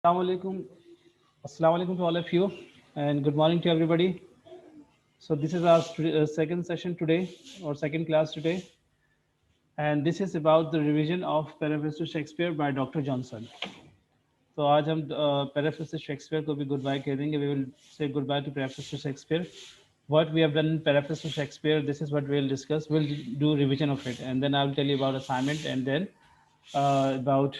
Assalamu alaikum to all of you, and good morning to everybody. So this is our second session today, or second class today, and this is about the revision of Preface to Shakespeare by Dr. Johnson. तो आज हम Preface to Shakespeare को भी goodbye कह देंगे. We will say goodbye to Preface to Shakespeare. What we have done in Preface to Shakespeare, this is what we will discuss. We'll do revision of it, and then I will tell you about assignment, and then about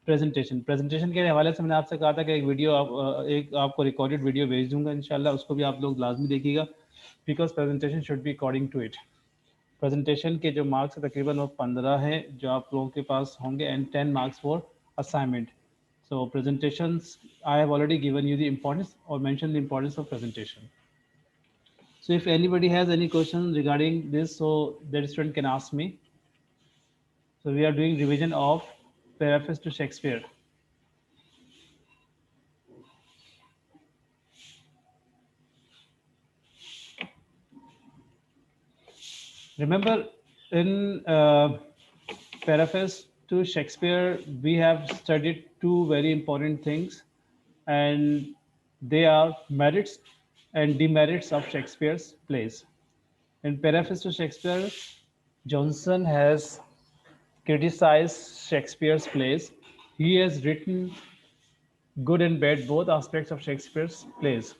presentation के हवाले से मैंने आपसे कहा था कि एक video एक आपको रिकॉर्डेड वीडियो भेज दूंगा इंशाल्लाह, उसको भी आप लोग लाजमी देखिएगा, because presentation should be according to it. Presentation के जो मार्क्स है तकरीबन वो 15 हैं जो आप लोगों के पास होंगे, and 10 marks for assignment. So presentations I have already given you the importance और mention the importance of presentation. So if anybody has any questions regarding this, so that student can ask me. So we are doing revision of Preface to Shakespeare. Remember, in Preface to Shakespeare, we have studied two very important things, and they are merits and demerits of Shakespeare's plays. In Preface to Shakespeare, Johnson has criticized Shakespeare's plays. He has written good and bad, both aspects of Shakespeare's plays,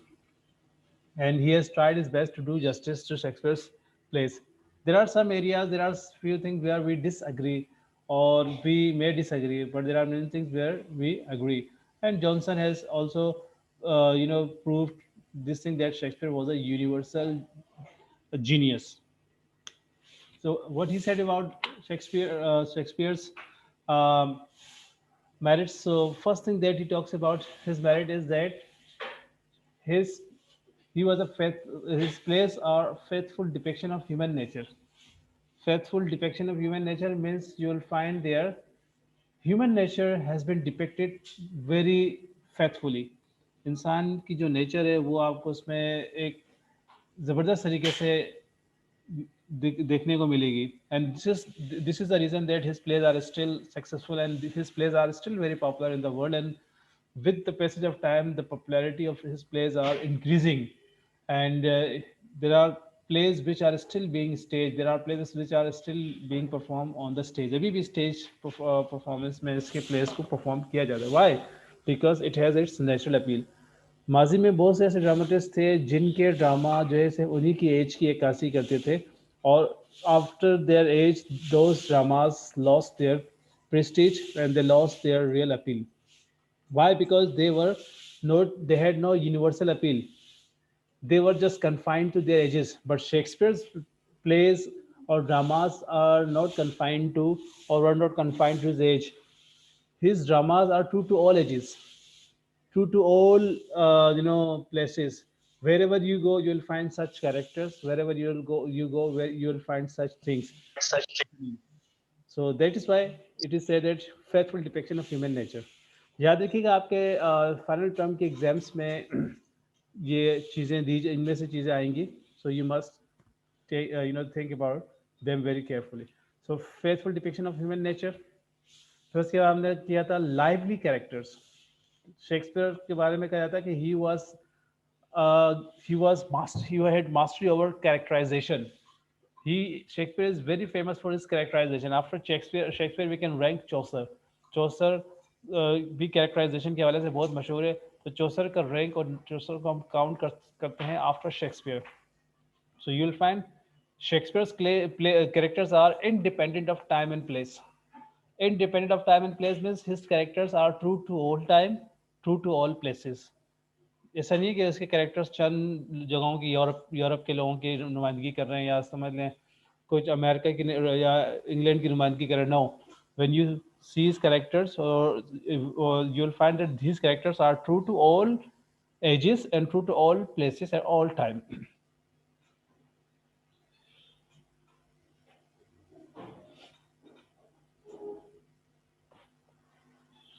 and he has tried his best to do justice to Shakespeare's plays. There are some areas, there are few things where we disagree or we may disagree, but there are many things where we agree. And Johnson has also, proved this thing that Shakespeare was a universal genius. So what he said about Shakespeare's um, merits. So first thing that he talks about his merit is that his he was a his plays are faithful depiction of human nature. Faithful depiction of human nature means you will find there human nature has been depicted very faithfully. इंसान की जो nature है वो आपको उसमें एक ज़बरदस्त तरीके से देखने को मिलेगी. And this is the reason that his plays are still successful and his plays are still very popular in the world. And with the passage of time, the popularity of his plays are increasing, and there are plays which are still being staged. There are plays which are still being performed on the stage. अभी भी stage performance में इसके plays को perform किया जाता है. Why? Because it has its natural appeal. माजी में बहुत से ऐसे ड्रामाटिस्ट थे जिनके ड्रामा जो है उन्हीं की एज की अक्कासी करते थे, और after their age those dramas lost their prestige and they lost their real appeal. Why? Because they had no universal appeal. They were just confined to their ages. But Shakespeare's plays or dramas are not confined to, or were not confined to his age. His dramas are true to all ages, true to all places. Wherever you go, you will find such characters. Wherever you go, where you will find such things. So that is why it is said that faithful depiction of human nature. याद रखिएगा आपके final term के exams में ये चीज़ें दी इनमें से चीज़ें आएंगी. So you must think about them very carefully. So faithful depiction of human nature. फिर उसके बाद हमने किया था लाइवली कैरेक्टर्स. शेक्सपियर के बारे में कहा जाता है कि he had mastery over characterization. Shakespeare is very famous for his characterization. After Shakespeare we can rank Chaucer. Chaucer भी characterization के हवाले से बहुत मशहूर है. तो चौसर का रैंक और चौसर को हम काउंट करते हैं after Shakespeare. So you will find Shakespeare's characters are independent of time and place. Independent of time and place means his characters are true to all time, true to all places. ऐसा नहीं कि उसके characters चंद जगहों की Europe के लोगों की नुमाइंदगी कर रहे हैं, या समझ लें कुछ अमेरिका की या इंग्लैंड की नुमाइंदगी कर रहे हैं. No, when you see his characters, or you'll find that these characters are true to all ages and true to all places at all time.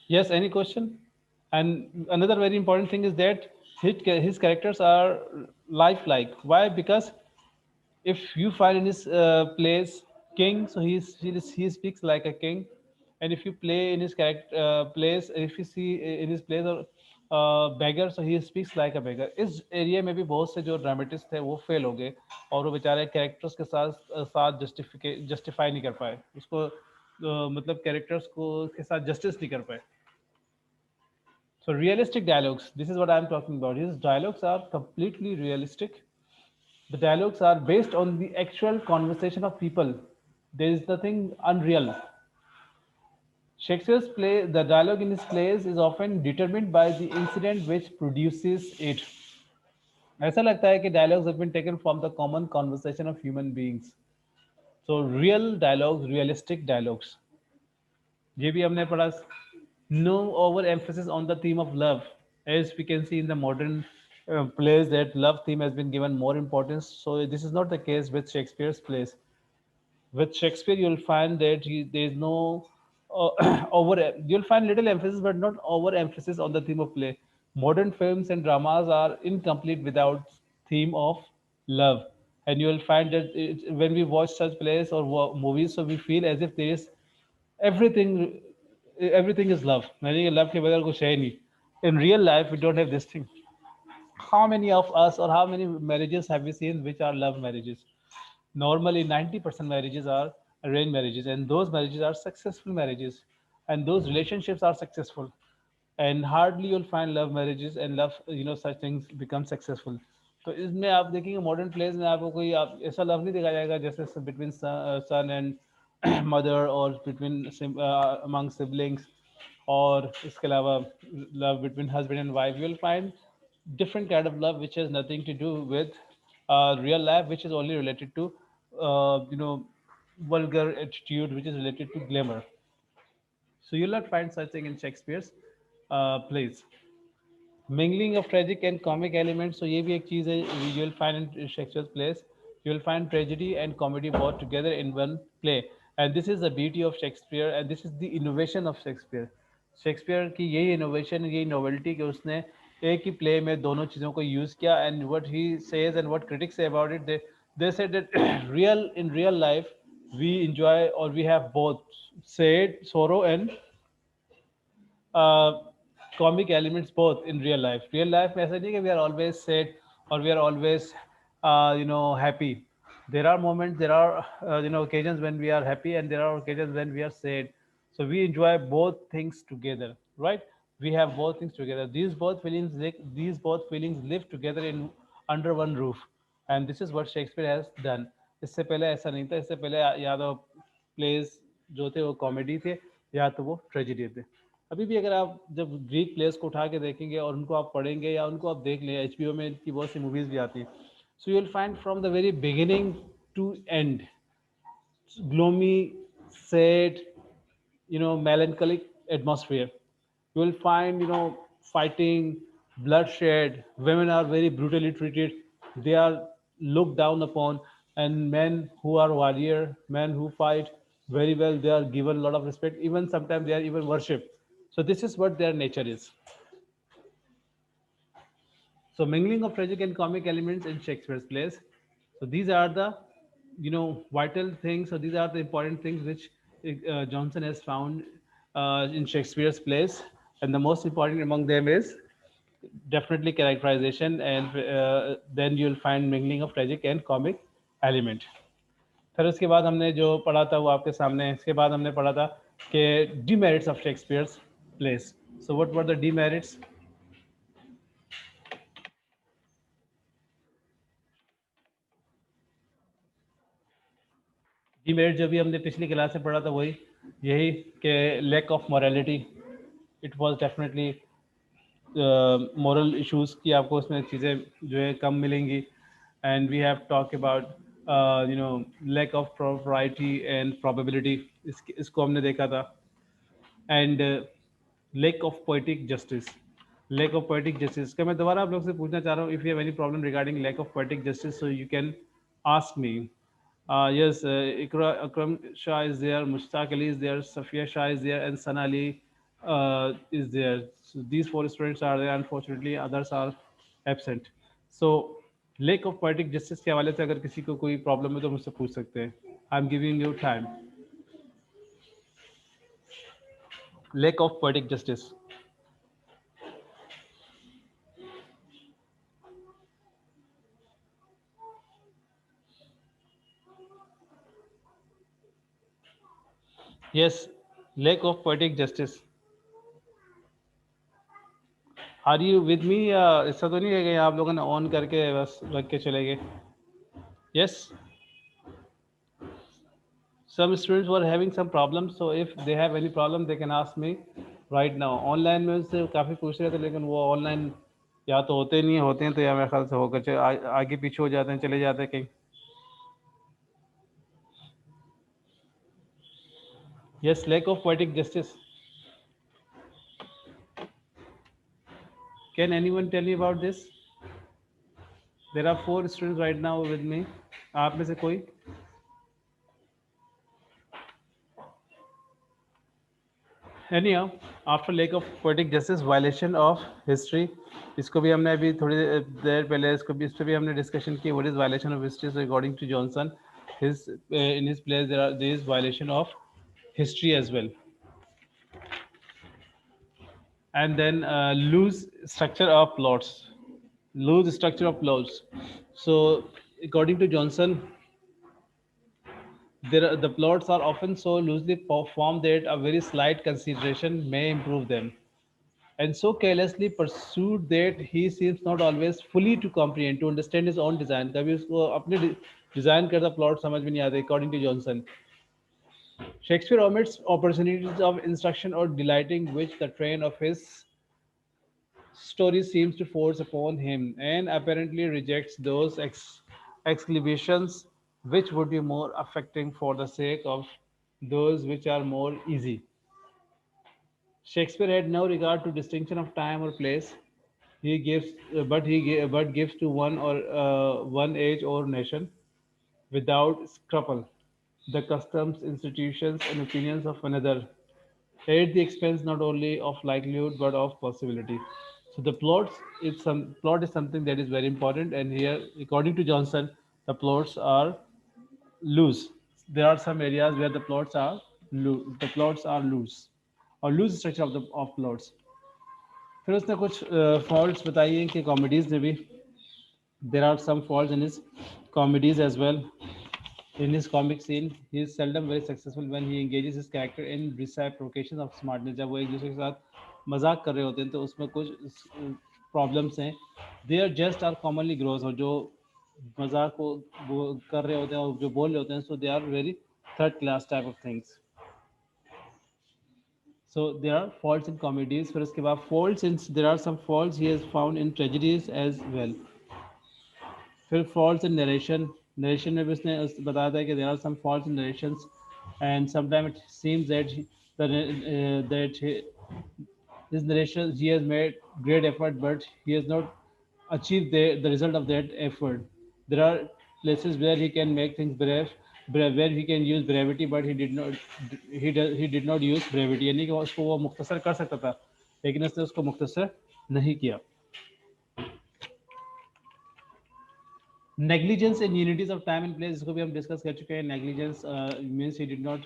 Yes, any question? And another very important thing is that his characters are lifelike. Why? Because if you find in his plays king, so he speaks like a king, and if you play in his character place, if you see in his place or beggar, so he speaks like a beggar. इस area में भी बहुत से जो dramatist थे वो fail हो गए, और वो बेचारे कैरेक्टर्स के साथ जस्टिफाई नहीं कर पाए उसको, मतलब कैरेक्टर्स को के साथ जस्टिस नहीं कर पाए. So realistic dialogues, this is what I'm talking about. His dialogues are completely realistic. The dialogues are based on the actual conversation of people. There is nothing unreal. Shakespeare's play, the dialogue in his plays is often determined by the incident which produces it. ऐसा लगता है कि dialogues have been taken from the common conversation of human beings. So real dialogues, realistic dialogues. ये भी हमने पढ़ा. No overemphasis on the theme of love, as we can see in the modern plays that love theme has been given more importance. So this is not the case with Shakespeare's plays. With Shakespeare, you'll find that there is no over. You'll find little emphasis, but not overemphasis on the theme of play. Modern films and dramas are incomplete without theme of love, and you will find that when we watch such plays or movies, so we feel as if there is everything. Everything is love. यानी कि love के बगैर कुछ है नहीं. In real life, we don't have this thing. How many of us or how many marriages have we seen which are love marriages? Normally 90% marriages are arranged marriages, and those marriages are successful marriages, and those relationships are successful, and hardly you'll find love marriages and love, such things become successful. तो इसमें आप देखेंगे modern place में आपको कोई आप ऐसा love नहीं देखा जाएगा जैसे बिटवीन सन एंड मदर, और बिटवीन अमंग सिबलिंग्स, और इसके अलावा love between husband and wife. You will find different kind of love which has nothing to do with real life, which is only related to uh, you know vulgar attitude, which is related to glamour. So you'll not find such thing in Shakespeare's plays. Mingling of tragic and comic elements, so ये भी एक चीज़ है. You will find in Shakespeare's plays, you will find tragedy and comedy both together in one play, and this is the beauty of Shakespeare, and this is the innovation of Shakespeare. Shakespeare की यही innovation, यही novelty कि उसने एक ही play में दोनों चीज़ों को यूज़ किया. And what he says and what critics say about it, they said that real life we enjoy, or we have both sad sorrow and uh, comic elements both in real life. Real life में ऐसा नहीं कि we are always sad or we are always happy. There are moments, there are occasions when we are happy, and there are occasions when we are sad. So we enjoy both things together, right? We have both things together. These both feelings live together in under one roof, and this is what Shakespeare has done. इससे पहले ऐसा नहीं था. इससे पहले या तो place जो थे वो कॉमेडी थे, या तो वो ट्रेजिडी थे. अभी भी अगर आप जब ग्रीक प्लेयर्स को उठा के देखेंगे और उनको आप पढ़ेंगे या उनको आप देख लें, HBO में इनकी बहुत सी मूवीज़ भी आती हैं. So you will find from the very beginning to end gloomy, sad, melancholic atmosphere. You will find, fighting, bloodshed. Women are very brutally treated. They are looked down upon, and men who are warrior, men who fight very well, they are given a lot of respect. Even sometimes they are even worshipped. So this is what their nature is. So mingling of tragic and comic elements in Shakespeare's plays. So these are the, vital things. So these are the important things which Johnson has found in Shakespeare's plays, and the most important among them is definitely characterization, and then you'll find mingling of tragic and comic element. फिर उसके बाद हमने जो पढ़ा था वो आपके सामने है. इसके बाद हमने पढ़ा था कि demerits of Shakespeare's plays. So what were the demerits? Demerit जो भी हमने पिछली क्लास में पढ़ा था वही यही कि lack of morality. It was definitely moral issues की आपको उसमें चीज़ें जो है कम मिलेंगी. And we have talk about lack of propriety and probability, इसको हमने देखा था. And lack of poetic justice. Lack of poetic justice का मैं दोबारा आप लोग से पूछना चाह रहा हूँ. If you have any problem regarding lack of poetic justice, so you can ask me. Yes, Akram Shah is there, Mushtaq Ali is there, Safia Shah is there, and Sana Ali is there. So these four students are there. Unfortunately, others are absent. So, lack of poetic justice के हवाले से अगर किसी को कोई problem है तो मुझसे पूछ सकते हैं. I'm giving you time. Lack of poetic justice. Yes, lack of poetic justice. Are you with me, या ऐसा तो नहीं है कि आप लोगों ने ऑन करके बस रख के चले गए? Yes, some students were having some problems, so if they have any problem they can ask me right now. Online में उससे काफ़ी पूछ रहे थे, लेकिन वो ऑनलाइन या तो होते नहीं होते हैं, तो या मेरे ख्याल से होकर आगे पीछे हो जाते हैं, चले जाते हैं कहीं. Yes, lack of poetic justice. Can anyone tell me about this? There are four students right now with me. आप में से कोई? Anyhow, after lack of poetic justice, violation of history. इसको भी हमने अभी थोड़ी देर पहले इस पे भी हमने डिस्कशन की. What is violation of history? So according to Johnson, in his place there is violation of history as well. And then loose structure of plots. Loose structure of plots. So according to Johnson, the plots are often so loosely formed that a very slight consideration may improve them, and so carelessly pursued that he seems not always fully to comprehend, to understand his own design. कभी उसको अपने design करता plot समझ में नहीं आता. According to Johnson, Shakespeare omits opportunities of instruction or delighting which the train of his story seems to force upon him, and apparently rejects those exclamations which would be more affecting for the sake of those which are more easy. Shakespeare had no regard to distinction of time or place. He gives, but gives to one or one age or nation without scruple the customs, institutions, and opinions of another, at the expense not only of likelihood but of possibility. So the plot is something that is very important, and here, according to Johnson, the plots are loose. There are some areas where the plots are loose, or loose structure of plots. फिर उसने कुछ faults बताई हैं कि comedies में भी there are some faults in his comedies as well. In his comic scene, he is seldom very successful when he engages his character in reciprocation of smartness. जब वो एक दूसरे के साथ मजाक कर रहे होते हैं तो उसमें कुछ प्रॉब्लम्स हैं. They are just are commonly gross, और जो मजाक को वो कर रहे होते हैं और जो बोल रहे होते हैं, so they are very third class type of things. So there are faults in comedies. फिर उसके बाद faults in, there are some faults he has found in tragedies as well. फिर faults in narration में भी उसने बताया था कि there are some faults in narrations, and sometimes it seems that his narration, he has made great effort, but he has not achieved the result of that effort. There are places where he can make things where he can use brevity, but he did not use brevity. यानी कि उसको वो मुख्तसर कर सकता था, लेकिन उसने उसको मुख्तसर नहीं किया. Negligence and unities of time and place, इसको भी हम डिस्कस कर चुके हैं. Negligence means he did not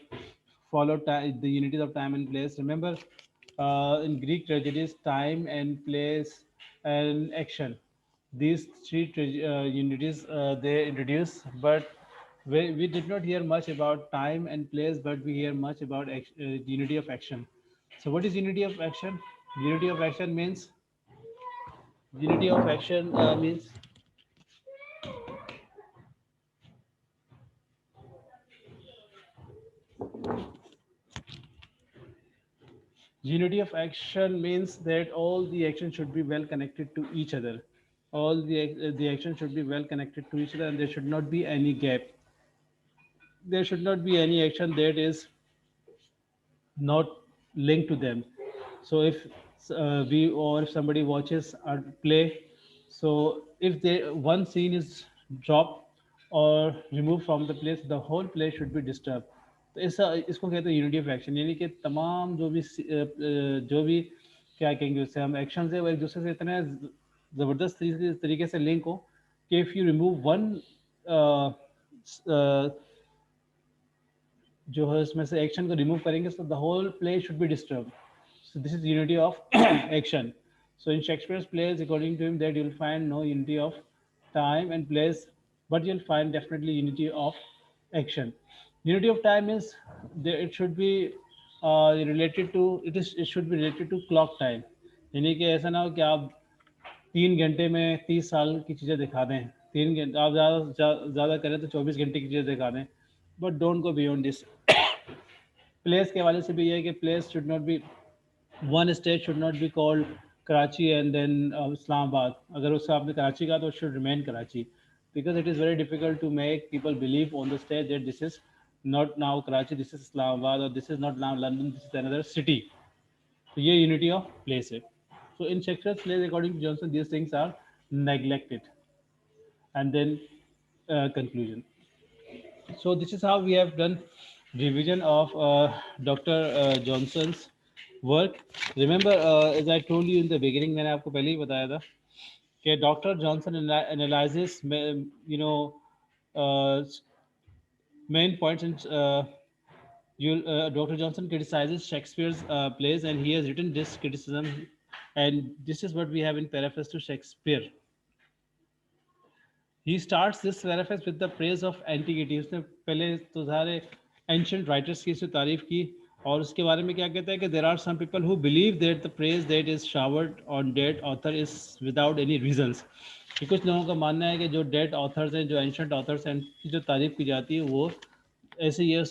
follow the unities of time and place. Remember, in Greek tragedies, time and place and action, these three unities they introduce, but we did not hear much about time and place, but we hear much about unity of action. So what is unity of action? Unity of action means unity of action means unity of action means that all the action should be well connected to each other. All the action should be well connected to each other, and there should not be any gap. There should not be any action that is not linked to them. So if we or if somebody watches a play, so if they one scene is dropped or removed from the place, the whole play should be disturbed. तो ऐसा इसको कहते हैं unity of action, यानी कि तमाम जो भी क्या कहेंगे उससे हम एक्शन है वो एक दूसरे से इतने ज़बरदस्त तरीके से लिंक हो कि इफ़ यू रिमूव वन जो है उसमें से एक्शन को रिमूव करेंगे, तो the whole play should be disturb. So this is unity of action. So in Shakespeare's plays, according to him, that you'll find no unity of time and place, but you'll find definitely unity of action. Unity of time is there, it should be related to it should be related to clock time. यानी कि ऐसा ना हो कि आप 3 घंटे में 30 साल की चीज़ें दिखा दें, 3 घंटे आप ज़्यादा करें तो 24 घंटे की चीज़ें दिखा दें, but don't go beyond this. Place के हवाले से भी ये है कि place should not be one state should not be called Karachi and then Islamabad. अगर उससे आपने कराची कहा तो it should remain Karachi, because it is very difficult to make people believe on the stage that this is not now Karachi, this is Islamabad, or this is not now London, this is another city. तो ये unity of place है. So in Shakespeare's plays, according to Johnson, these things are neglected. And then conclusion. So this is how we have done revision of Dr. Johnson's work. Remember, as I told you in the beginning, मैंने आपको पहले ही बताया था कि Dr. Johnson analyzes, uh, main points, and Dr. Johnson criticizes Shakespeare's plays, and he has written this criticism, and this is what we have in Preface to Shakespeare. He starts this preface with the praise of antiquity. उसने पहले तो सारे ancient writers की इससे तारीफ की, और उसके बारे में क्या कहता है कि there are some people who believe that the praise that is showered on dead author is without any reasons. कि कुछ लोगों का मानना है कि जो dead authors हैं, जो ancient authors हैं, उनकी जो तारीफ की जाती है वो ऐसे ही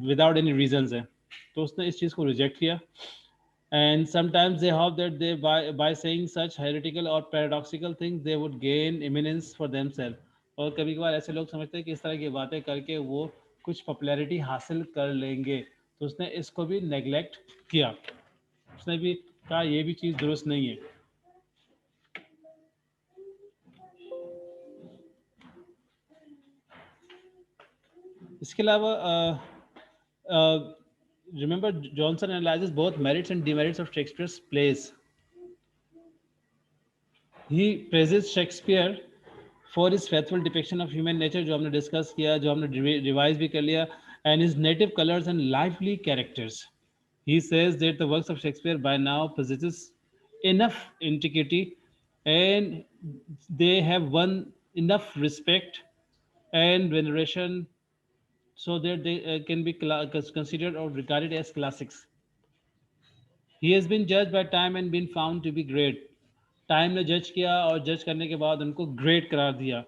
without any reasons है. तो उसने इस चीज़ को reject किया. And sometimes they hope that by saying such heretical or paradoxical things they would gain eminence for themselves. और कभी कभार ऐसे लोग समझते हैं कि इस तरह की बातें करके वो कुछ पॉपुलैरिटी हासिल कर लेंगे, तो उसने इसको भी नेग्लेक्ट किया. उसने भी कहा ये भी चीज़ दुरुस्त नहीं है. इसके अलावा remember, Johnson analyzes both merits and demerits of Shakespeare's plays. He praises Shakespeare for his faithful depiction of human nature, जो हमने डिस्कस किया, जो हमने रिवाइज भी कर लिया, and his native colors and lively characters. He says that the works of Shakespeare by now possesses enough antiquity, and they have won enough respect and veneration so that they can be considered or regarded as classics. He has been judged by time and been found to be great. Time ने जज किया और जज करने के बाद उनको great करार दिया.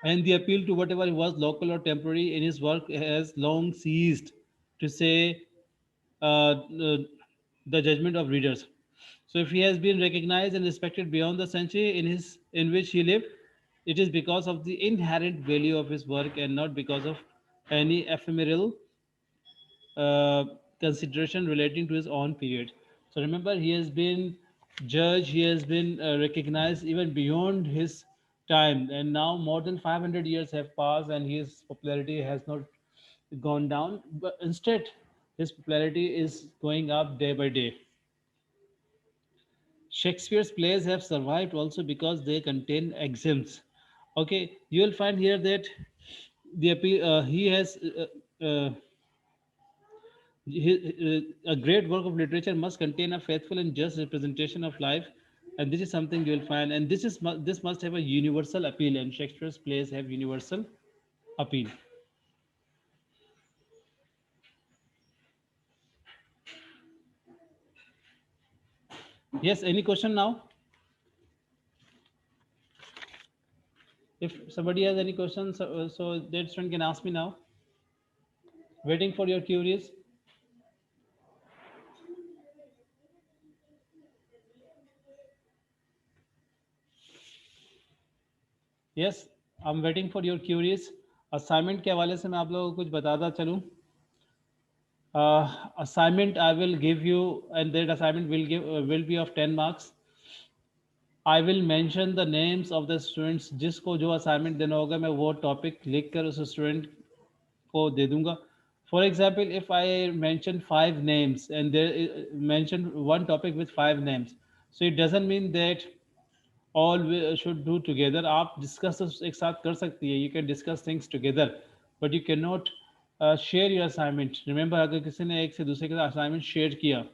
And the appeal to whatever was local or temporary in his work has long ceased to say the judgment of readers. So if he has been recognized and respected beyond the century in which he lived, it is because of the inherent value of his work and not because of any ephemeral uh, consideration relating to his own period. So remember, he has been judged, he has been recognized even beyond his time, and now more than 500 years have passed, and his popularity has not gone down, but instead, his popularity is going up day by day. Shakespeare's plays have survived also because they contain axioms. Okay, you will find here that he has a great work of literature must contain a faithful and just representation of life, and this is something you will find, and this must have a universal appeal, and Shakespeare's plays have universal appeal. Yes, any question now? If somebody has any questions, so that student can ask me now. Waiting for your queries. Yes, I'm waiting for your queries. Assignment के हवाले से मैं आप लोगों को कुछ बताता चलूँ. Assignment I will give you, and that assignment will be of 10 marks. I will mention the names of the students. जिसको जो assignment देना होगा मैं वो topic लिख कर उस student को दे दूंगा. For example, if I mention 5 names and there mention one topic with 5 names, so it doesn't mean that all we should do together. आप discuss एक साथ कर सकती है. You can discuss things together, but you cannot share your assignment. Remember, अगर किसी ने एक से दूसरे के साथ assignment share किया,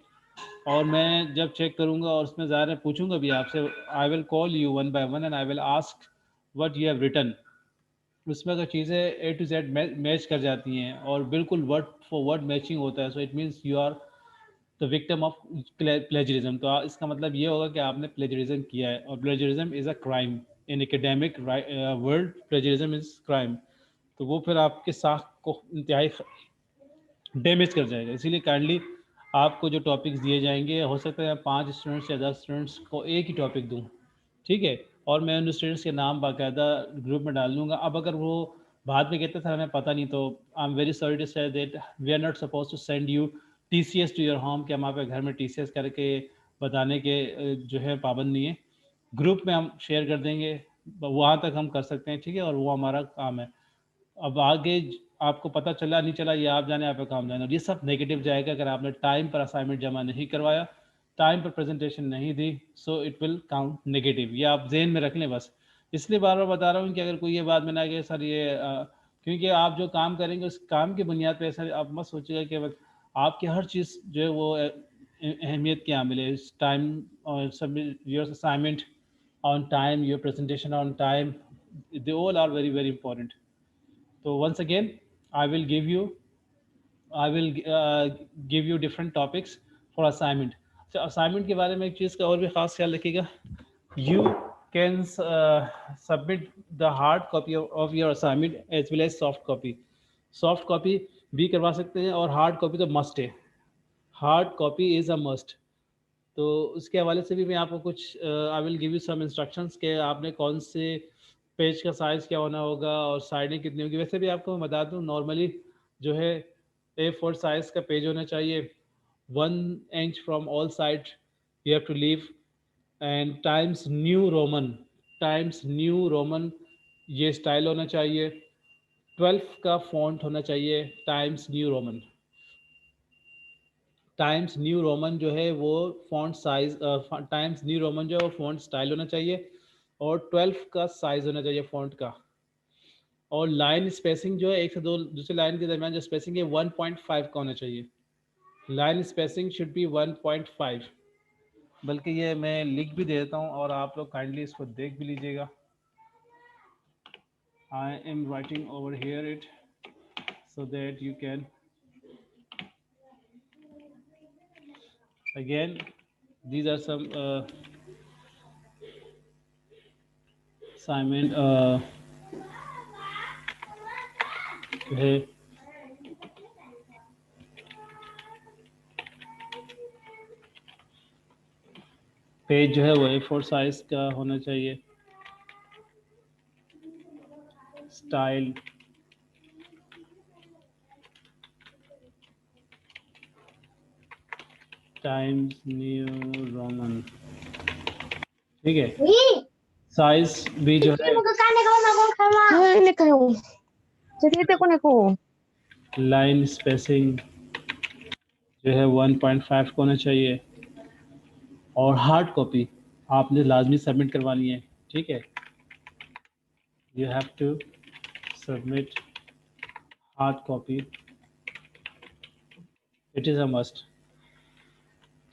और मैं जब चेक करूंगा और उसमें ज़ाहिर है पूछूंगा भी आपसे, I will call you one by one and I will ask what you have written. उसमें अगर चीज़ें ए टू जेड मैच कर जाती हैं और बिल्कुल वर्ड फॉर वर्ड मैचिंग होता है, so it means you are the victim of plagiarism. तो इसका मतलब ये होगा कि आपने प्लेजरिज्म किया है, और plagiarism is a crime in academic world. Plagiarism is crime. तो वो फिर आपके साख को इंतहाई डैमेज कर जाएगा। इसीलिए काइंडली आपको जो टॉपिक्स दिए जाएंगे, हो सकता है 5 स्टूडेंट्स या 10 स्टूडेंट्स को एक ही टॉपिक दूँ, ठीक है, और मैं उन स्टूडेंट्स के नाम बाकायदा ग्रुप में डाल दूँगा। अब अगर वो बाद में कहते थे हमें पता नहीं, तो I am very sorry to say that we are not suppose to send you TCS to your home, कि हम आप घर में TCS करके बताने के जो है पाबंद नहीं है। ग्रुप में हम शेयर कर देंगे, वहाँ तक हम कर सकते हैं, ठीक है, और वो हमारा काम है। अब आगे आपको पता चला नहीं चला, ये आप जाने, आपका काम जाने, और ये सब नेगेटिव जाएगा अगर आपने टाइम पर असाइनमेंट जमा नहीं करवाया, टाइम पर प्रेजेंटेशन नहीं दी, so it will count negative. ये आप जेन में रख लें बस। इसलिए बार बार बता रहा हूँ कि अगर कोई ये बात में ना कि सर ये क्योंकि आप जो काम करेंगे उस काम की बुनियाद पर सर आप मत सोचिएगा कि बस आपकी हर चीज़ जो है वो अहमियत क्या मिले। टाइम और सब your assignment on time, your presentation on time, they all are very very important. So once again, I will give you I will give you different topics for assignment. So assignment के बारे में एक चीज़ का और भी ख़ास ख्याल रखिएगा। You can submit the hard copy of your assignment as well as soft copy. Soft copy भी करवा सकते हैं और hard copy तो must है। Hard copy is a must. तो उसके हवाले से भी मैं आपको कुछ I will give you some instructions के आपने कौन से पेज का साइज़ क्या होना होगा और साइडें कितनी होगी। वैसे भी आपको मैं बता दूं, नॉर्मली जो है A4 साइज़ का पेज होना चाहिए, 1 inch from all side you have to leave, and Times New Roman ये स्टाइल होना चाहिए। 12 का फॉन्ट होना चाहिए, Times New Roman. Times New Roman जो है वो font size, Times New Roman जो है वो फॉन्ट स्टाइल होना चाहिए, और 12 का साइज होना चाहिए फॉन्ट का। और लाइन स्पेसिंग जो है एक से दो दूसरी लाइन के दरमियान जो स्पेसिंग है 1.5 का होना चाहिए। Line spacing should be 1.5। बल्कि ये मैं लिख भी देता हूँ और आप लोग काइंडली इसको देख भी लीजिएगा। I am writing over here it so that you can again, these are some assignment है। पेज जो है वो A4 साइज का होना चाहिए। स्टाइल टाइम्स न्यू रोमन, ठीक है। साइज भी जो है लाइन स्पेसिंग जो है 1.5 का होना चाहिए। और हार्ड कॉपी आपने लाजमी सबमिट करवानी है, ठीक है। You have to submit hard copy, it is a must.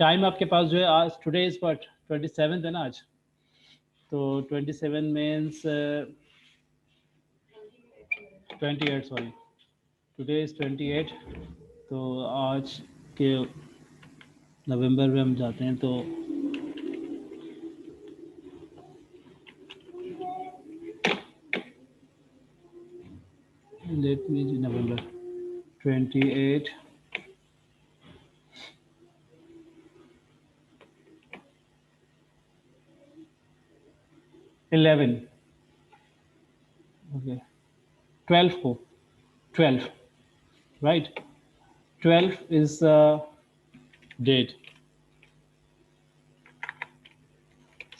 Time आपके पास जो है आज टुडे इज़ बट 27 है ना आज, तो 27 मीन्स 28, सॉरी टुडे इज़ 28। तो आज के नवंबर में हम जाते हैं, तो लेट मी नवंबर 28 11 ओके 12 को 12 right 12 is date.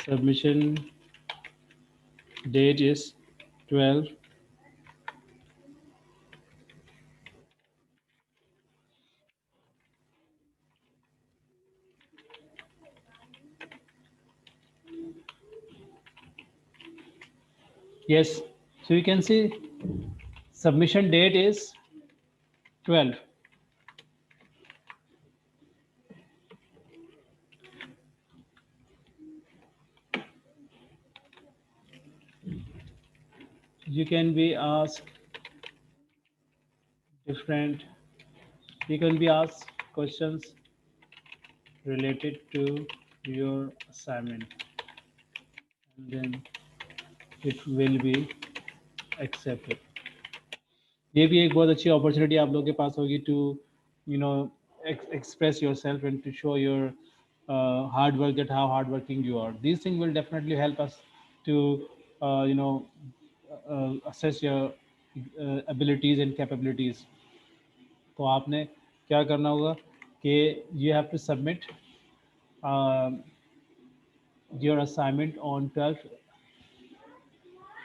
Submission date is 12. Yes, so you can see submission date is 12. you can be asked different, you can be asked questions related to your assignment, and then it will be accepted. ये भी एक बहुत अच्छी opportunity आप लोगों के पास होगी to you know express yourself and to show your hard work, that how hard working you are. These things will definitely help us to you know assess your abilities and capabilities. तो आपने क्या करना होगा कि you have to submit uh, your assignment on 12th,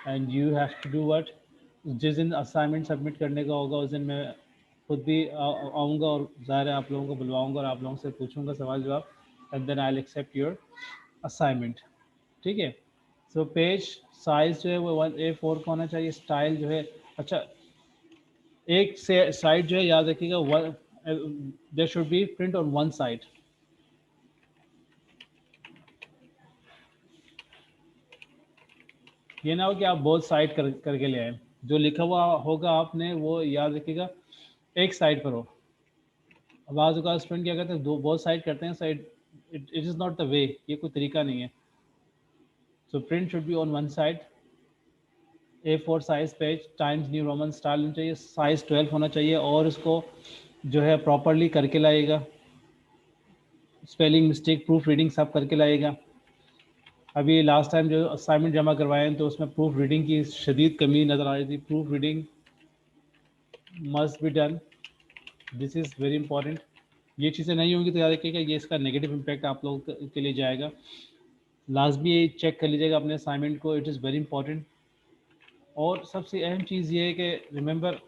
and you have to do what, जिस दिन assignment submit करने का होगा उस दिन मैं खुद भी आऊँगा और ज़ाहिर है आप लोगों को बुलवाऊँगा और आप लोगों से पूछूंगा सवाल जवाब, and then I accept your assignment. ठीक है। सो पेज साइज जो है वो 1A4 का होना चाहिए। स्टाइल जो है, अच्छा एक से साइड जो है याद रखिएगा, one there should be print on one side. ये ना हो कि आप बहुत साइड करके ले आए, जो लिखा हुआ होगा आपने वो याद रखिएगा एक साइड पर हो। अब आज का स्टूडेंट क्या करते हैं, दो बहुत साइड करते हैं, side it is not the way, ये कोई तरीका नहीं है। So print should be on one side. A4 size page times New Roman style होना चाहिए, साइज 12 होना चाहिए, और उसको जो है प्रॉपरली करके लाएगा, स्पेलिंग मिस्टेक प्रूफ रीडिंग सब करके लाएगा। अभी लास्ट टाइम जो असाइनमेंट जमा करवाए हैं तो उसमें प्रूफ रीडिंग की शदीद कमी नज़र आ रही थी। Proof reading must be done, this is very important. ये चीज़ें नहीं होंगी तो याद रखिएगा ये इसका नेगेटिव इम्पैक्ट आप लोगों के लिए जाएगा। लाजमी चेक कर लीजिएगा अपने असाइनमेंट को, इट इज़ वेरी इंपॉर्टेंट। और सबसे अहम चीज़ ये है कि remember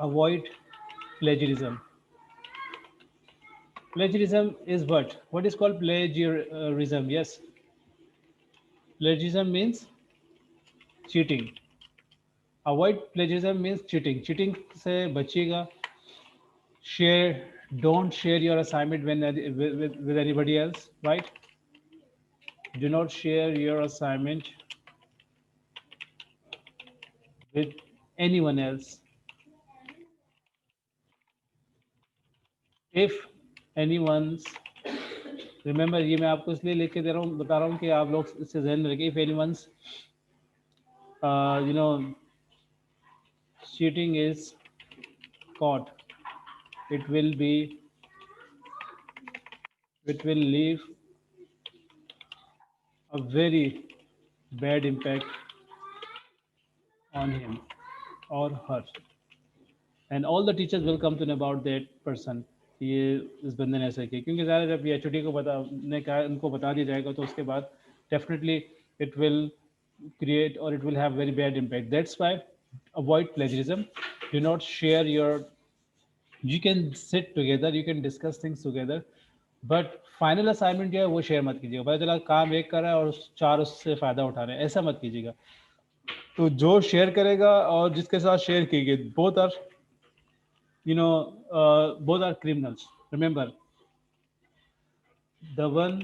avoid plagiarism. Plagiarism is what? What is called plagiarism? Yes. Plagiarism means cheating. Avoid plagiarism means cheating. Cheating से बचिएगा। Share, don't share your assignment with anybody else, right? Do not share your assignment with anyone else. If anyone's, remember ये मैं आपको इसलिए लिख के दे रहा हूँ, बता रहा हूँ कि आप लोग इससे ध्यान में रखिए। If anyone's you know cheating is caught, it will leave a very bad impact on him or her, and all the teachers will come to know about that person। ये इस बंदे ने ऐसा किया, क्योंकि ज़्यादा जब ये HOD को ने कहा उनको बता दिया जाएगा तो उसके बाद definitely it will create or it will have very bad impact। That's why avoid plagiarism, do not share your, you can sit together, you can discuss things together, but final assignment जो है वो share मत कीजिएगा। पता चला काम एक कर रहा है और चार उससे फ़ायदा उठा रहे हैं, ऐसा मत कीजिएगा। तो जो शेयर करेगा और जिसके साथ शेयर कीजिए, both are both are criminals। Remember, the one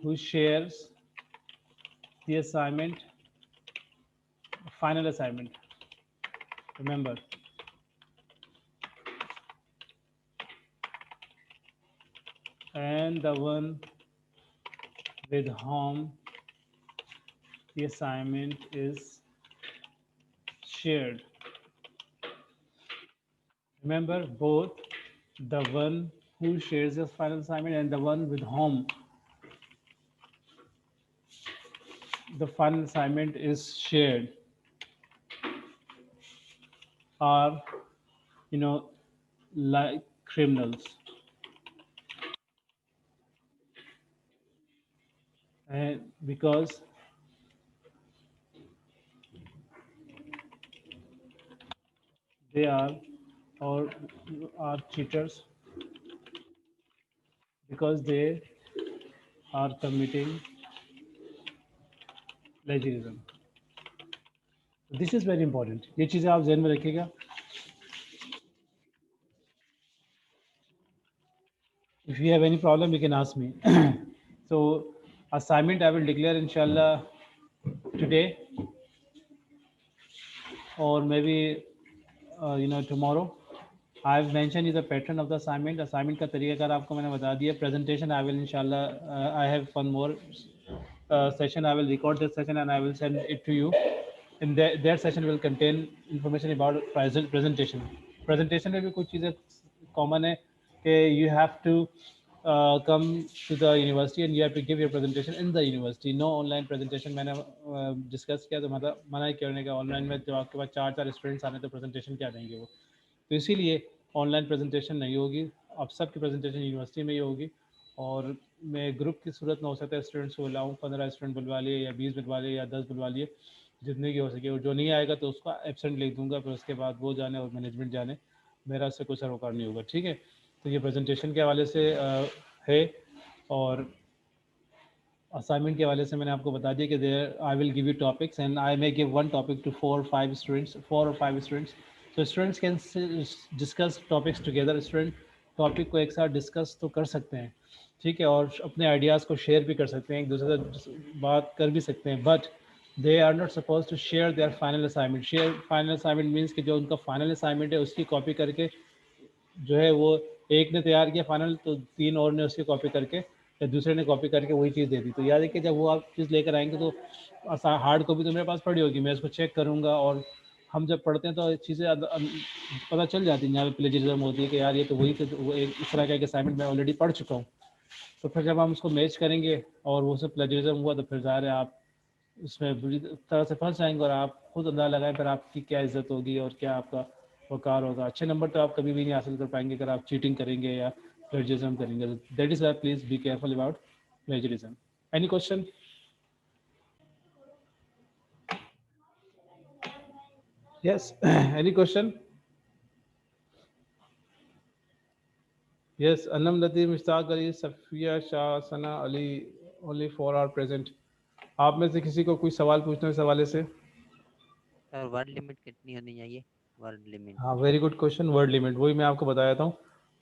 who shares the assignment, final assignment, remember, and the one with whom the assignment is shared. Remember, both the one who shares the final assignment and the one with whom the final assignment is shared are, like criminals, and because they are or are cheaters, because they are committing plagiarism। This is very important, ये चीज़ें आप जहन में रखिएगा। If you have any problem, you can ask me। So assignment I will declare inshallah today, or maybe tomorrow. I've mentioned you the pattern of the assignment. Assignment का तरीकाकार आपको मैंने बता दिया. Presentation I will inshallah I have one more session. I will record this session and I will send it to you. In their session will contain information about presentation. Presentation में भी कुछ चीज़ें common है कि you have to come to the university and you have to give your presentation in the university. No online presentation. मैंने discuss किया तो मतलब मना ही करने का. Online में जब आपके पास 4 students आने तो presentation क्या देंगे वो. तो इसीलिए ऑनलाइन प्रेजेंटेशन नहीं होगी. अब सबकी प्रेजेंटेशन यूनिवर्सिटी में ही होगी. और मैं ग्रुप की सूरत में हो सकता है स्टूडेंट्स को बुलाऊँ. 15 स्टूडेंट बुलवा लिए या 20 बुलवा लिए या 10 बुलवा लिए, जितने की हो सके. और जो नहीं आएगा तो उसका एब्सेंट लिख दूंगा. फिर उसके बाद वो जाने और मैनेजमेंट जाने, मेरा उससे कोई सरोकार नहीं होगा. ठीक है. तो ये प्रेजेंटेशन के हवाले से है. और असाइनमेंट के हवाले से मैंने आपको बता दिया कि there I will give you topics and I may give one topic to 4 or 5 students. तो students can discuss topics together. Student topic को एक साथ डिस्कस तो कर सकते हैं, ठीक है, और अपने आइडियाज़ को शेयर भी कर सकते हैं, एक दूसरे से बात कर भी सकते हैं. But they are not suppose to share their final assignment. Final assignment means कि जो उनका फाइनल असाइनमेंट है उसकी कॉपी करके जो है वो एक ने तैयार किया फाइनल, तो 3 और ने उसकी कॉपी करके या दूसरे ने कॉपी करके वही चीज़ दे दी. तो याद है कि जब वो आप चीज़ लेकर आएंगे तो हार्ड कॉपी तो मेरे पास पड़ी होगी, मैं उसको चेक करूँगा. और हम जब पढ़ते हैं तो चीज़ें पता चल जाती हैं. यहाँ पे प्लेजरिज्म होती है कि यार ये तो वही वो एक इस तरह का एक असाइनमेंट मैं ऑलरेडी पढ़ चुका हूँ. तो फिर जब हम उसको मैच करेंगे और वो सब प्लेजरिज्म हुआ तो फिर ज़ाहिर है आप उसमें बुरी तरह से फंस जाएंगे और आप खुद अंदाजा लगाएं फिर आपकी क्या इज्जत होगी और क्या आपका वकार होगा. अच्छे नंबर तो आप कभी भी नहीं हासिल कर पाएंगे अगर आप चीटिंग करेंगे या प्लेजरिज्म करेंगे. That is why please be careful about plagiarism. Any question? Yes. Any question? Yes. Anam, Latif, Mushtaq Ali, Safia Shah, Sana Ali, only 4 are present. आप में से किसी को कोई सवाल पूछना है इस हवाले से? सर वर्ड लिमिट कितनी होनी चाहिए? Word limit. हाँ, very good question. Word limit वही मैं आपको बताया था.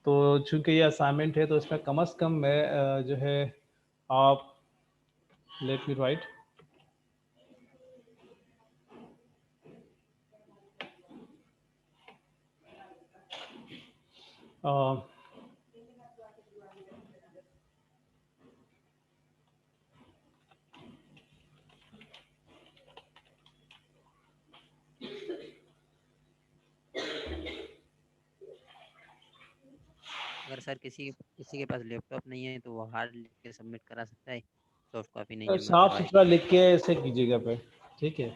तो चूंकि ये असाइनमेंट है तो इसमें कम से कम मैं जो है आप लेट मी राइट अगर सर किसी के पास लैपटॉप नहीं है तो वो हार्ड लिख के सबमिट करा सकता है, सॉफ्ट कॉपी नहीं जमा साफ करवाए. सुथरा लिख के ऐसे कीजिएगा पे. ठीक है.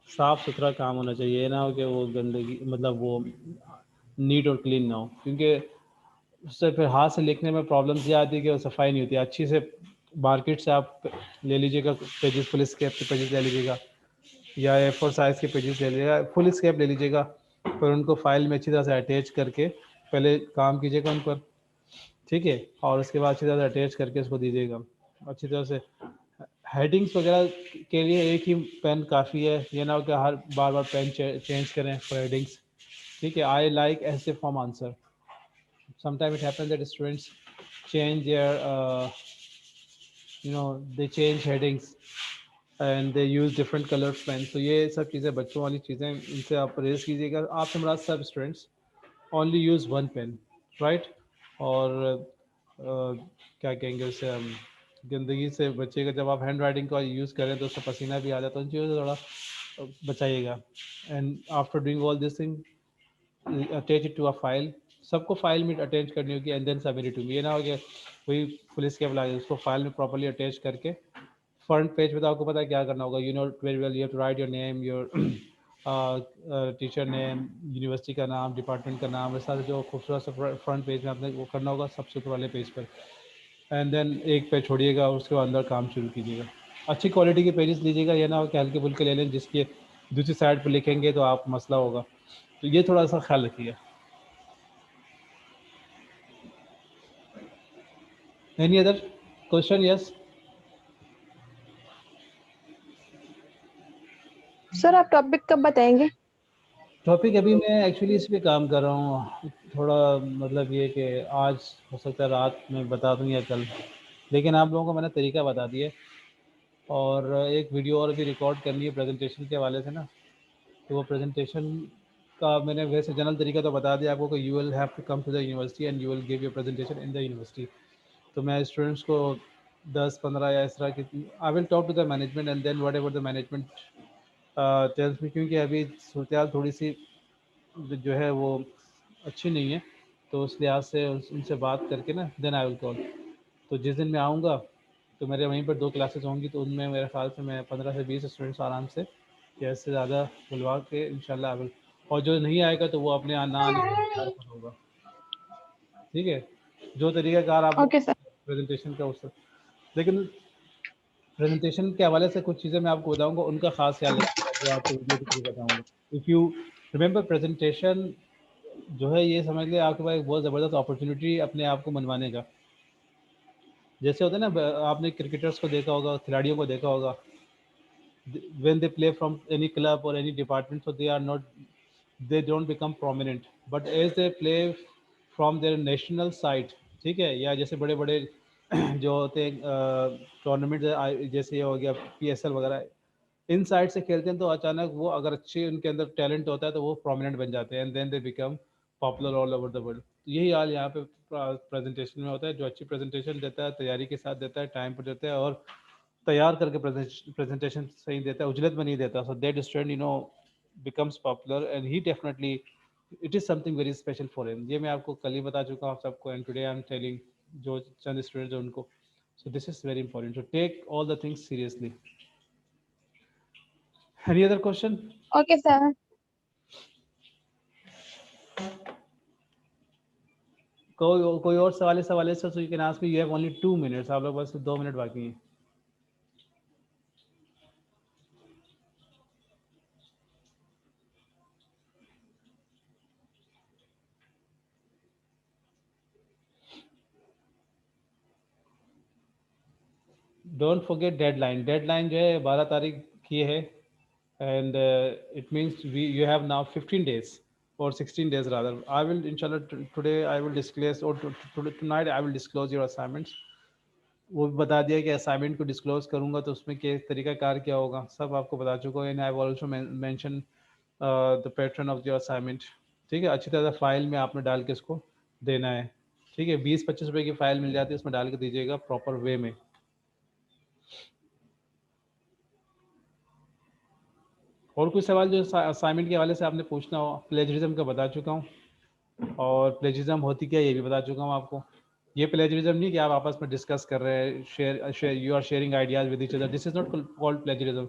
साफ सुथरा काम होना चाहिए. ये ना हो कि वो गंदगी मतलब वो नीट और क्लीन ना हो, क्योंकि उससे फिर हाथ से लिखने में प्रॉब्लम्स ये आती है कि वो सफाई नहीं होती. अच्छी से मार्केट से आप ले लीजिएगा पेजेस, फुल स्केप के पेजेस ले लीजिएगा या A4 साइज़ के पेजेस ले लीजिएगा, फुल स्केप ले लीजिएगा. फिर उनको फाइल में अच्छी तरह से अटैच करके पहले काम कीजिएगा उन पर. ठीक है. और उसके बाद अच्छी तरह से अटैच करके उसको दीजिएगा अच्छी तरह से. हेडिंग्स वगैरह के लिए एक ही पेन काफ़ी है. ये ना हो कि हर बार बार पेन चेंज करें फॉर हेडिंग्स. ठीक है. आई लाइक ऐसे form answer. Sometime it happen that students change their they change headings and they use different colored pens. तो ये सब चीज़ें बच्चों वाली चीज़ें इनसे आप परहेज़ कीजिएगा. आपसे मुराद सब students only use one pen, right. और क्या कहेंगे उसे हम, गंदगी से बचेगा. जब आप हैंड राइटिंग का यूज़ करें तो उससे पसीना भी आ जाता है. उन चीज़ों से थोड़ा बचाइएगा. And after doing all this thing attach it to a file. सबको फाइल में अटैच करनी होगी and then submit it to me. ये ना हो गया वही फुल स्केप ला उसको फाइल में प्रॉपर्ली अटैच करके फ्रंट पेज पे तो आपको पता है क्या करना होगा. You know very well. You have to write your name, your teacher name, university का नाम, डिपार्टमेंट का नाम, ऐसा जो खूबसूरत सा फ्रंट पेज में आपने वो करना होगा सबसे ऊपर वाले पेज पर. एंड देन एक पेज छोड़िएगा और उसके बाद अंदर काम शुरू कीजिएगा. अच्छी क्वालिटी के पेजेस लीजिएगा. ये ना हो कि हल्के फुल्के ले लें जिसके दूसरी साइड पर लिखेंगे तो आप मसला होगा. तो ये थोड़ा सा ख्याल रखिएगा. Any other question? Yes. Sir आप टॉपिक कब बताएंगे? टॉपिक अभी मैं एक्चुअली इस पे काम कर रहा हूँ. थोड़ा मतलब ये कि आज हो सकता है रात में बता दूँ या कल, लेकिन आप लोगों को मैंने तरीका बता दिया. और एक वीडियो और भी रिकॉर्ड करनी है प्रेजेंटेशन के हवाले से ना. तो वो प्रेजेंटेशन का मैंने वैसे जनरल तरीका तो बता दिया आपको कि you will have to come to the university and you will give your presentation in the university. तो मैं स्टूडेंट्स को 10-15 या इस तरह की I will talk to the management and then whatever the management tells me, क्योंकि अभी सूरत थोड़ी सी जो है वो अच्छी नहीं है, तो उस लिहाज से उनसे बात करके ना देन आई विल कॉल। तो जिस दिन मैं आऊँगा तो मेरे वहीं पर 2 क्लासेस होंगी, तो उनमें मेरे ख्याल से मैं 15 से 20 स्टूडेंट्स आराम से या इससे ज़्यादा बुलवा के इंशाल्लाह आई विल, और जो नहीं आएगा तो वो अपने ना आने का इंतज़ार पर होगा। ठीक है, जो तरीक़ाकार आप ओके सर। प्रेजेंटेशन का उससे, लेकिन प्रेजेंटेशन के हवाले से कुछ चीज़ें मैं आपको बताऊँगा, उनका ख़ास ख्याल रखिएगा जो आपको वीडियो के थ्रू बताऊँगा। इफ़ यू रिमेंबर प्रेजेंटेशन जो है ये समझ लें आपके पास एक बहुत ज़बरदस्त अपॉर्चुनिटी अपने आप को मनवाने का। जैसे होता है ना, आपने क्रिकेटर्स को देखा होगा, खिलाड़ियों को देखा होगा, when they play from any club or any department, so they don't become prominent, but as they play from their national side, ठीक है, या जैसे बड़े बड़े जो होते हैं टूर्नामेंट जैसे ये हो गया PSL वगैरह, इन साइड से खेलते हैं, तो अचानक वो अगर अच्छे उनके अंदर टैलेंट होता है तो वो प्रोमिनेंट बन जाते हैं and then they become popular all over the world. यही हाल यहाँ पे प्रेजेंटेशन में होता है। जो अच्छी प्रेजेंटेशन देता है, तैयारी के साथ देता है, टाइम पर देता है और तैयार करके प्रेजेंटेशन सही देता है, उजलत में नहीं देता, so that student becomes popular and he definitely it is something very special for him. ये मैं आपको कल ही बता चुका हूँ आप सबको, and today I am telling जो चंद स्टूडेंट्स हैं उनको। So this is very important, so take all the things seriously. Any other question? Okay sir. कोई और सवाल है sir? So you can ask me. You have only 2 minutes. आप लोग बस 2 मिनट बाकी हैं। Don't forget deadline. डेडलाइन जो है 12 तारीख की है, and it means you have now 15 days or 16 days rather. I will inshallah today I will disclose, or tonight I will disclose your assignments. वो भी बता दिया कि असाइनमेंट को डिस्क्लोज करूंगा तो उसमें क्या तरीका कार क्या होगा, सब आपको बता चुका हूँ। And I also mention the pattern of your assignment. ठीक है, अच्छी तरह फाइल में आपने डाल के इसको देना है। ठीक है, 20-25 रुपए की फाइल मिल जाती है, उसमें डाल के दीजिएगा प्रॉपर वे में। और कुछ सवाल जो असाइनमेंट के हवाले से आपने पूछना हो? प्लेजरिज्म का बता चुका हूँ, और प्लेजरिज्म होती क्या ये भी बता चुका हूँ आपको। ये प्लेजरिज्म नहीं कि आप आपस में डिस्कस कर रहे हैं, share you are sharing ideas with each other, this is not called plagiarism.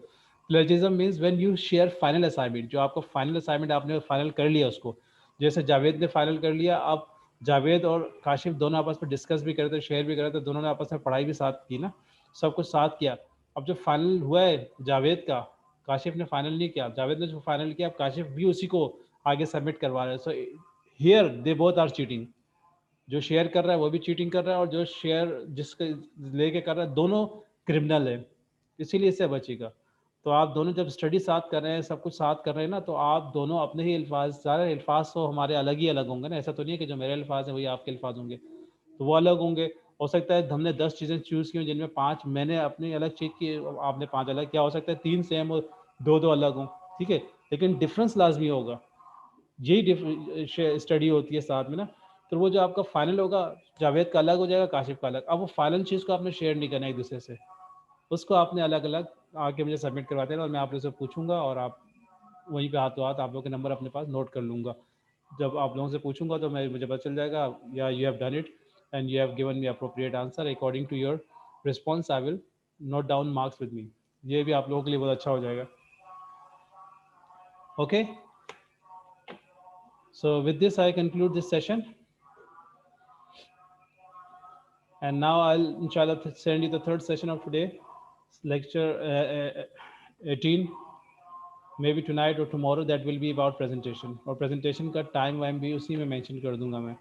Plagiarism means when you share final assignment, जो आपको फाइनल असाइनमेंट आपने फाइनल कर लिया उसको, जैसे जावेद ने फाइनल कर लिया, अब जावेद और काशिफ दोनों आपस में डिस्कस भी करते, शेयर भी करते, दोनों ने आपस में पढ़ाई भी साथ की ना, सब कुछ साथ किया। अब जो फाइनल हुआ है जावेद का, काशिफ ने फाइनल नहीं किया, जावेद ने जो फाइनल किया, अब काशिफ भी उसी को आगे सबमिट करवा रहे हैं। So here they both are cheating. जो शेयर कर रहा है वो भी चीटिंग कर रहा है, और जो शेयर जिसके लेके कर रहा है, दोनों क्रिमिनल है, इसीलिए इससे बचेगा। तो आप दोनों जब स्टडी साथ कर रहे हैं, सब कुछ साथ कर रहे हैं ना, तो आप दोनों अपने ही अल्फाज, सारे अल्फाज तो हमारे अलग ही अलग होंगे ना, ऐसा तो नहीं है कि जो मेरे अल्फाज हैं वही आपके अल्फाज होंगे, तो वो अलग होंगे। हो सकता है हमने 10 चीज़ें चूज़ की जिनमें 5 मैंने अपनी अलग चीज़ की, आपने 5 अलग, क्या हो सकता है 3 सेम और 2 अलग हों। ठीक है, लेकिन डिफरेंस लाजमी होगा, यही स्टडी होती है साथ में ना। तो वो जो आपका फाइनल होगा, जावेद का अलग हो जाएगा, काशिफ का अलग। अब वो फाइनल चीज़ को आपने शेयर नहीं करना एक दूसरे से, उसको आपने अलग अलग आके मुझे सबमिट करवाते हैं, और मैं आप लोगों से पूछूंगा, और आप वहीं पे हाथों हाथ आप लोगों के नंबर अपने पास नोट कर लूँगा। जब आप लोगों से पूछूंगा तो मुझे पता चल जाएगा, या you have done it and you have given me appropriate answer according to your response, I will note down marks with me. ये भी आप लोगों के लिए बहुत अच्छा हो जाएगा। Okay, so with this I conclude this session, and now I'll inshallah send you the third session of today, lecture 18, maybe tonight or tomorrow, that will be about presentation, और presentation का time वाइम भी उसी में mention कर दूंगा मैं।